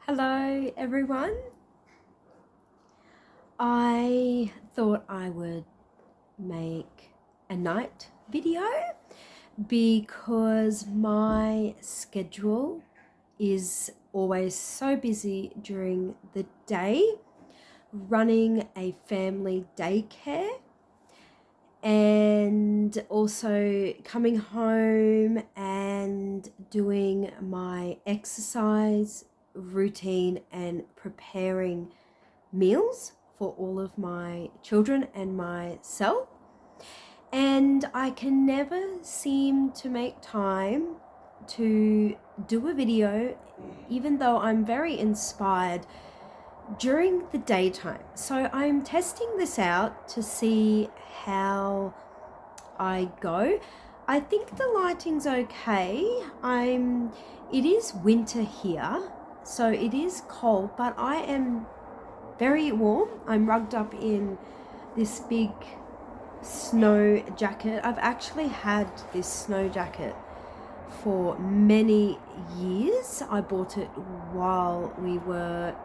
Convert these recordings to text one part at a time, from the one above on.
Hello everyone. I thought I would make a night video because my schedule is always so busy during the day running a family daycare and also coming home and doing my exercise routine and preparing meals for all of my children and myself. And I can never seem to make time to do a video, even though I'm very inspired during the daytime. So I'm testing this out to see how I go. I think the lighting's okay. It is winter here, so it is cold, but I am very warm. I'm rugged up in this big snow jacket. I've actually had this snow jacket for many years. I bought it while we were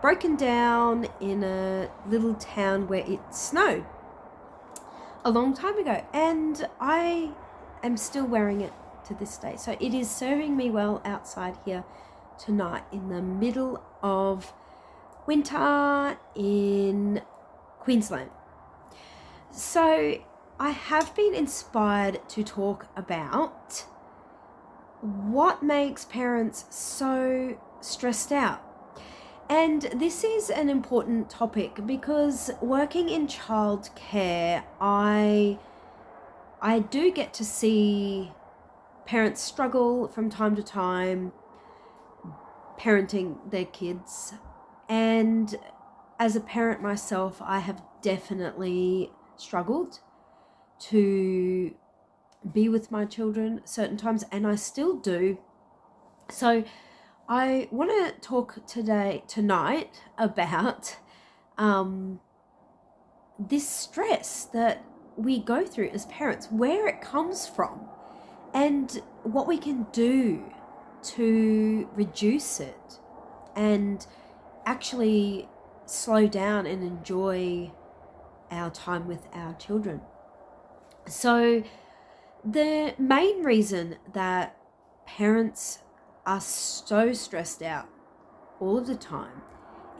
broken down in a little town where it snowed a long time ago, and I am still wearing it to this day. So it is serving me well outside here tonight in the middle of winter in Queensland. So I have been inspired to talk about what makes parents so stressed out. And this is an important topic because working in childcare, I do get to see parents struggle from time to time parenting their kids. And as a parent myself, I have definitely struggled to be with my children certain times, and I still do. So I want to talk tonight about this stress that we go through as parents, where it comes from, and what we can do to reduce it and actually slow down and enjoy our time with our children. So the main reason that parents are so stressed out all of the time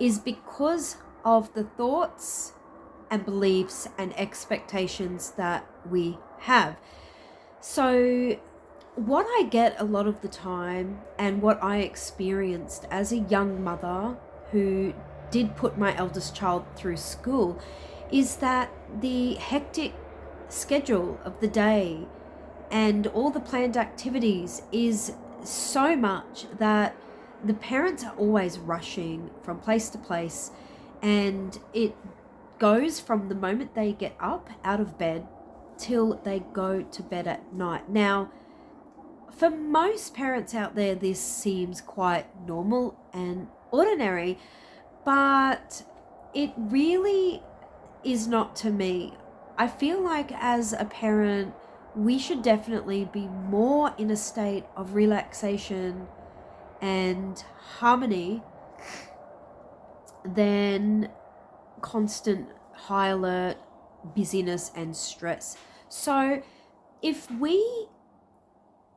is because of the thoughts and beliefs and expectations that we have. So what I get a lot of the time, and what I experienced as a young mother who did put my eldest child through school, is that the hectic schedule of the day and all the planned activities is so much that the parents are always rushing from place to place, and it goes from the moment they get up out of bed till they go to bed at night. Now, for most parents out there, this seems quite normal and ordinary, but it really is not to me. I feel like as a parent, we should definitely be more in a state of relaxation and harmony than constant high alert, busyness and stress. So if we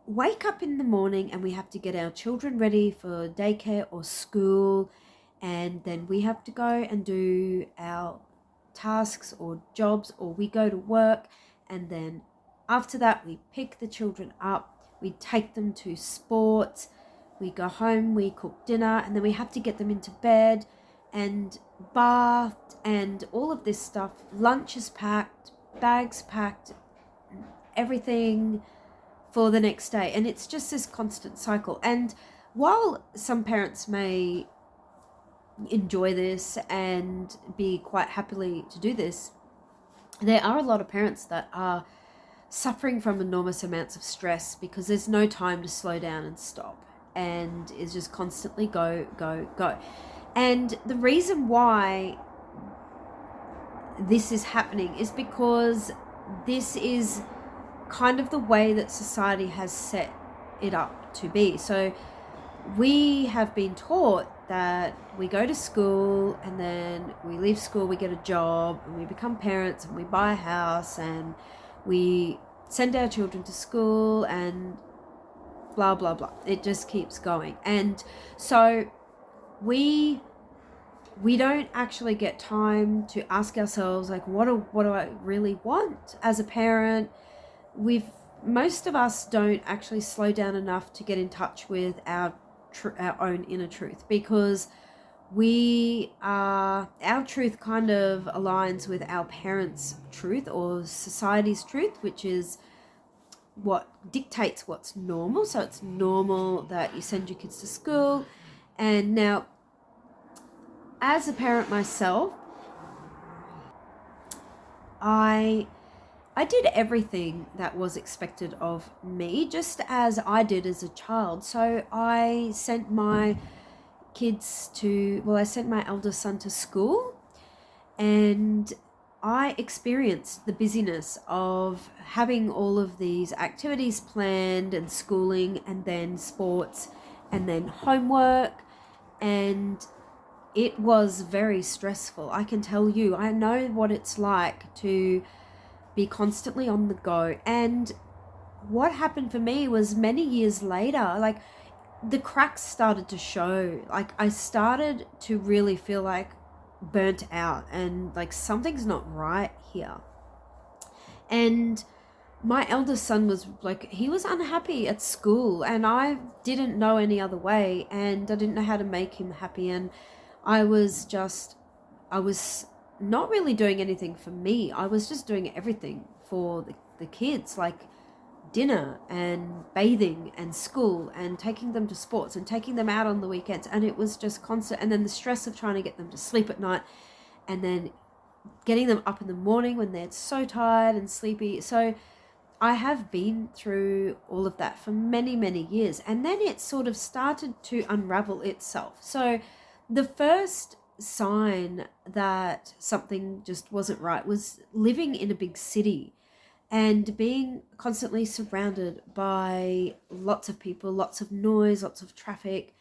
wake up in the morning and we have to get our children ready for daycare or school, and then we have to go and do our tasks or jobs, or we go to work, and then after that we pick the children up, we take them to sports, we go home, we cook dinner, and then we have to get them into bed and bathed and all of this stuff. Lunch is packed, bags packed, everything for the next day, and it's just this constant cycle. And while some parents may enjoy this and be quite happily to do this, there are a lot of parents that are suffering from enormous amounts of stress because there's no time to slow down and stop, and is just constantly go, go, go. And the reason why this is happening is because this is kind of the way that society has set it up to be. So we have been taught that we go to school and then we leave school, we get a job and we become parents and we buy a house and we send our children to school and blah, blah, blah. It just keeps going. And so we don't actually get time to ask ourselves, like, what do I really want as a parent? Most of us don't actually slow down enough to get in touch with our own inner truth, because our truth kind of aligns with our parents' truth or society's truth, which is what dictates what's normal. So it's normal that you send your kids to school. And now, as a parent myself, I did everything that was expected of me, just as I did as a child. So I sent my eldest son to school, and I experienced the busyness of having all of these activities planned and schooling and then sports and then homework, and it was very stressful. I can tell you, I know what it's like to be constantly on the go. And what happened for me was, many years later, like, the cracks started to show. Like, I started to really feel like burnt out and like something's not right here. And my eldest son was like, he was unhappy at school, and I didn't know any other way, and I didn't know how to make him happy. And I was not really doing anything for me. I was just doing everything for the kids, like dinner and bathing and school and taking them to sports and taking them out on the weekends. And it was just constant. And then the stress of trying to get them to sleep at night and then getting them up in the morning when they're so tired and sleepy. So I have been through all of that for many, many years. And then it sort of started to unravel itself. So the first sign that something just wasn't right was living in a big city and being constantly surrounded by lots of people, lots of noise, lots of traffic,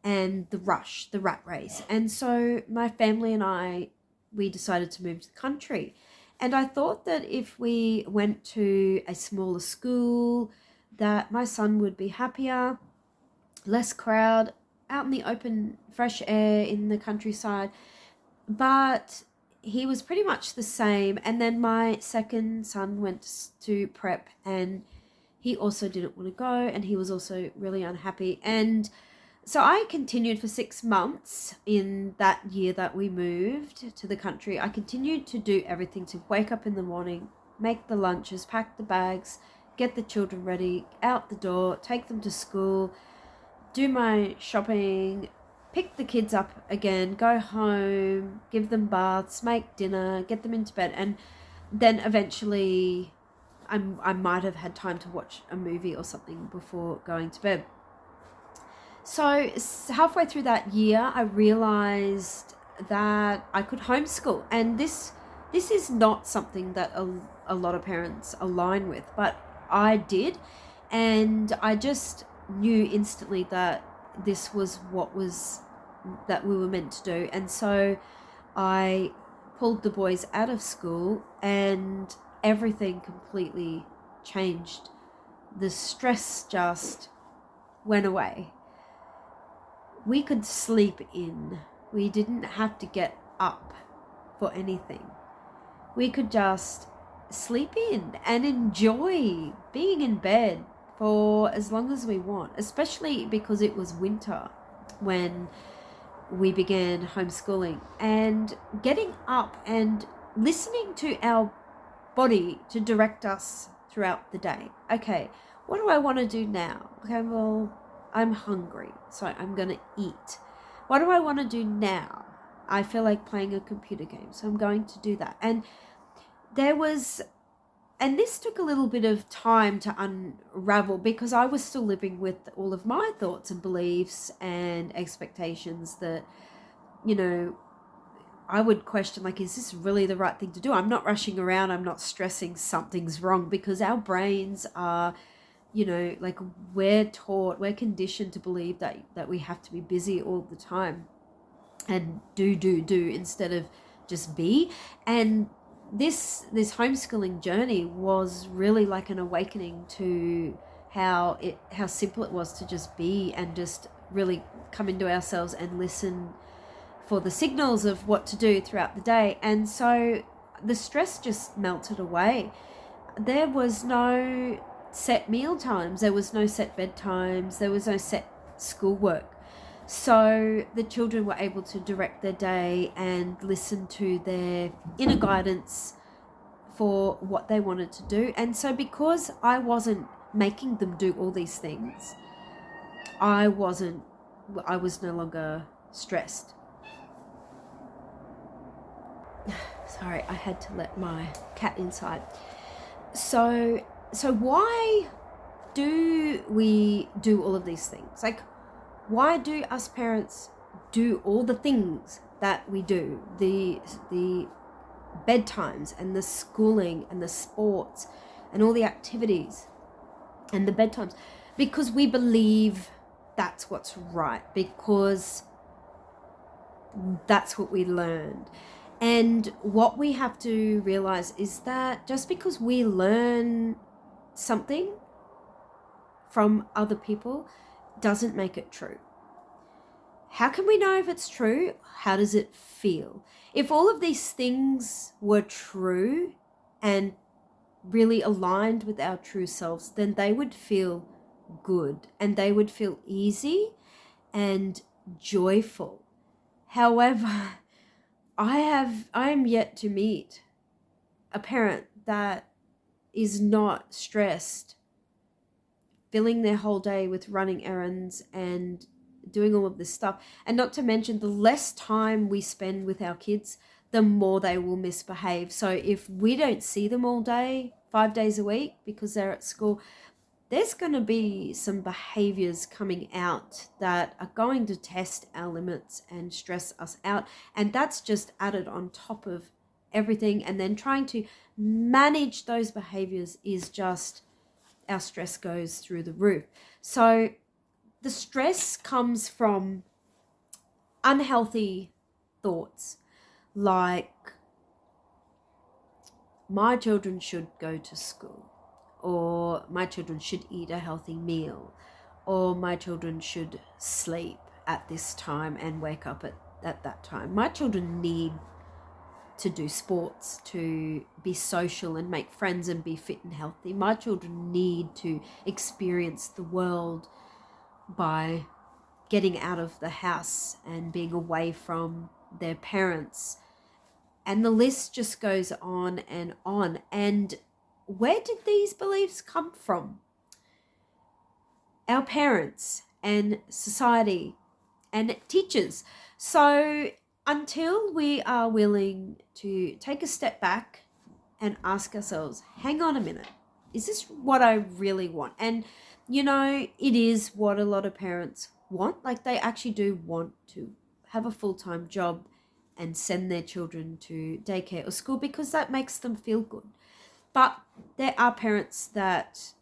and the rush, the rat race. And so my family and we decided to move to the country. And I thought that if we went to a smaller school, that my son would be happier, less crowd, out in the open, fresh air in the countryside. But he was pretty much the same. And then my second son went to prep, and he also didn't want to go, and he was also really unhappy. And so I continued for 6 months in that year that we moved to the country. I continued to do everything, to wake up in the morning, make the lunches, pack the bags, get the children ready, out the door, take them to school, do my shopping, pick the kids up again, go home, give them baths, make dinner, get them into bed. And then eventually I might have had time to watch a movie or something before going to bed. So halfway through that year, I realized that I could homeschool. And this is not something that a lot of parents align with, but I did. And I just knew instantly that this was that we were meant to do. And so I pulled the boys out of school, and everything completely changed. The stress just went away. We could sleep in. We didn't have to get up for anything. We could just sleep in and enjoy being in bed for as long as we want, especially because it was winter when we began homeschooling, and getting up and listening to our body to direct us throughout the day. Okay, what do I want to do now? Okay, well, I'm hungry, so I'm going to eat. What do I want to do now? I feel like playing a computer game, so I'm going to do that. And this took a little bit of time to unravel, because I was still living with all of my thoughts and beliefs and expectations that, I would question, like, is this really the right thing to do? I'm not rushing around. I'm not stressing something's wrong, because our brains are, like we're conditioned to believe that we have to be busy all the time and do instead of just be. And this homeschooling journey was really like an awakening to how simple it was to just be and just really come into ourselves and listen for the signals of what to do throughout the day. And so the stress just melted away. There was no set meal times, there was no set bedtimes, there was no set schoolwork. So the children were able to direct their day and listen to their inner guidance for what they wanted to do. And so because I wasn't making them do all these things, I was no longer stressed. Sorry, I had to let my cat inside. So why do we do all of these things? Like, why do us parents do all the things that we do? The bedtimes and the schooling and the sports and all the activities and the bedtimes, because we believe that's what's right, because that's what we learned. And what we have to realize is that just because we learn something from other people doesn't make it true. How can we know if it's true? How does it feel? If all of these things were true and really aligned with our true selves, then they would feel good and they would feel easy and joyful. However, I am yet to meet a parent that is not stressed, filling their whole day with running errands and doing all of this stuff. And not to mention, the less time we spend with our kids, the more they will misbehave. So if we don't see them all day, 5 days a week, because they're at school, there's going to be some behaviors coming out that are going to test our limits and stress us out. And that's just added on top of everything. And then trying to manage those behaviors is just, our stress goes through the roof. So the stress comes from unhealthy thoughts like, my children should go to school, or my children should eat a healthy meal, or my children should sleep at this time and wake up at that time. My children need to do sports, to be social and make friends and be fit and healthy. My children need to experience the world by getting out of the house and being away from their parents. And the list just goes on and on. And where did these beliefs come from? Our parents and society and teachers. So until we are willing to take a step back and ask ourselves, hang on a minute, is this what I really want? And it is what a lot of parents want. Like, they actually do want to have a full-time job and send their children to daycare or school because that makes them feel good. But there are parents that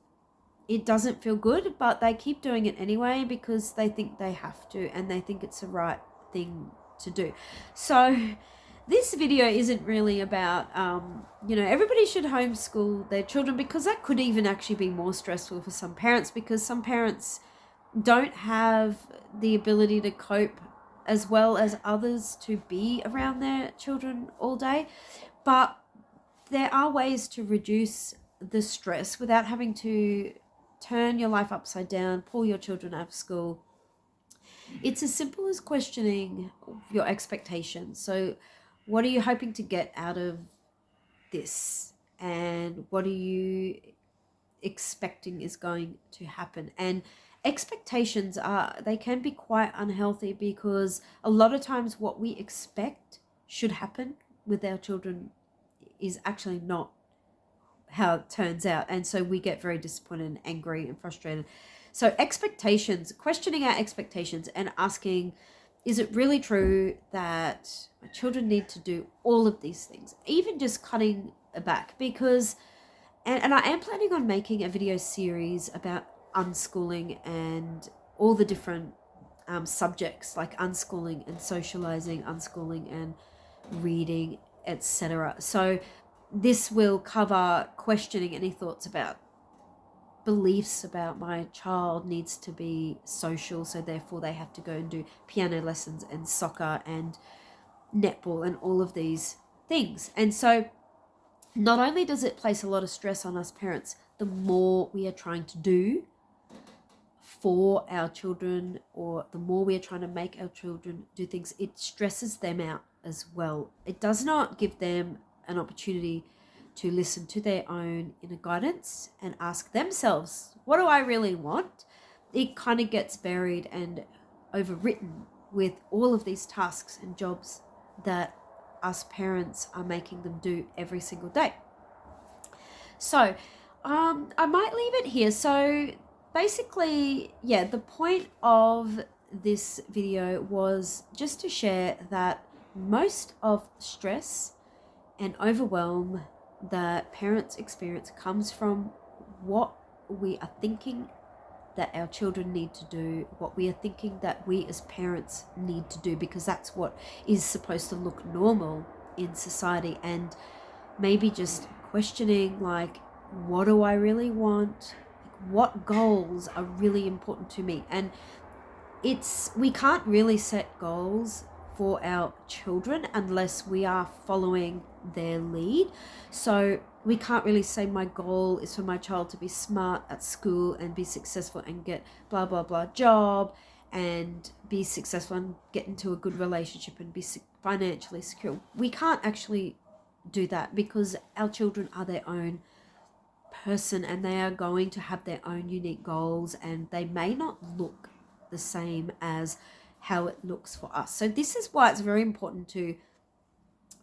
it doesn't feel good, but they keep doing it anyway because they think they have to and they think it's the right thing to do. So this video isn't really about, everybody should homeschool their children, because that could even actually be more stressful for some parents, because some parents don't have the ability to cope as well as others to be around their children all day. But there are ways to reduce the stress without having to turn your life upside down, pull your children out of school. It's as simple as questioning your expectations. So what are you hoping to get out of this? And what are you expecting is going to happen? And expectations they can be quite unhealthy, because a lot of times what we expect should happen with our children is actually not how it turns out. And so we get very disappointed and angry and frustrated. So expectations, questioning our expectations and asking, is it really true that my children need to do all of these things? Even just cutting back, because And I am planning on making a video series about unschooling and all the different subjects like unschooling and socializing, unschooling and reading, etc. So this will cover questioning any thoughts about beliefs about my child needs to be social, so therefore they have to go and do piano lessons and soccer and netball and all of these things. And so not only does it place a lot of stress on us parents, the more we are trying to do for our children, or the more we are trying to make our children do things, it stresses them out as well. It does not give them an opportunity to listen to their own inner guidance and ask themselves, what do I really want? It kind of gets buried and overwritten with all of these tasks and jobs that us parents are making them do every single day. So I might leave it here. So basically, yeah, the point of this video was just to share that most of stress and overwhelm that parents experience comes from what we are thinking that our children need to do, what we are thinking that we as parents need to do, because that's what is supposed to look normal in society. And maybe just questioning, like, what do I really want? What goals are really important to me? And we can't really set goals for our children unless we are following their lead. So we can't really say my goal is for my child to be smart at school and be successful and get blah blah blah job and be successful and get into a good relationship and be financially secure. We can't actually do that because our children are their own person and they are going to have their own unique goals, and they may not look the same as how it looks for us. So this is why it's very important to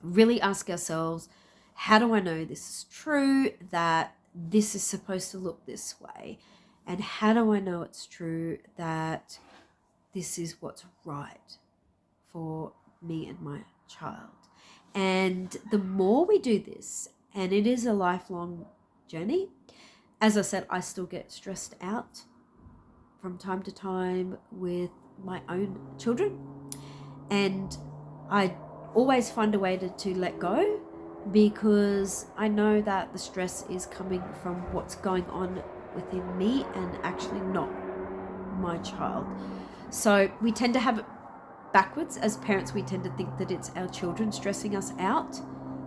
really ask ourselves, how do I know this is true, that this is supposed to look this way? And how do I know it's true that this is what's right for me and my child? And the more we do this, and it is a lifelong journey, as I said, I still get stressed out from time to time with my own children, and I always find a way to let go, because I know that the stress is coming from what's going on within me and actually not my child. So we tend to have it backwards. As parents, we tend to think that it's our children stressing us out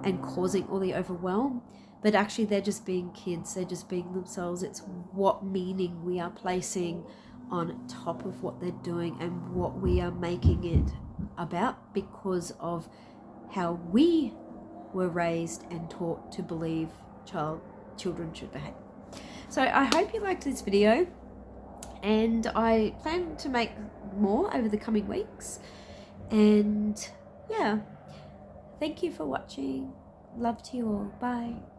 and causing all the overwhelm, but actually they're just being kids, they're just being themselves. It's what meaning we are placing on top of what they're doing and what we are making it about because of how we were raised and taught to believe children should behave. So I hope you liked this video, and I plan to make more over the coming weeks. And yeah, thank you for watching. Love to you all. Bye.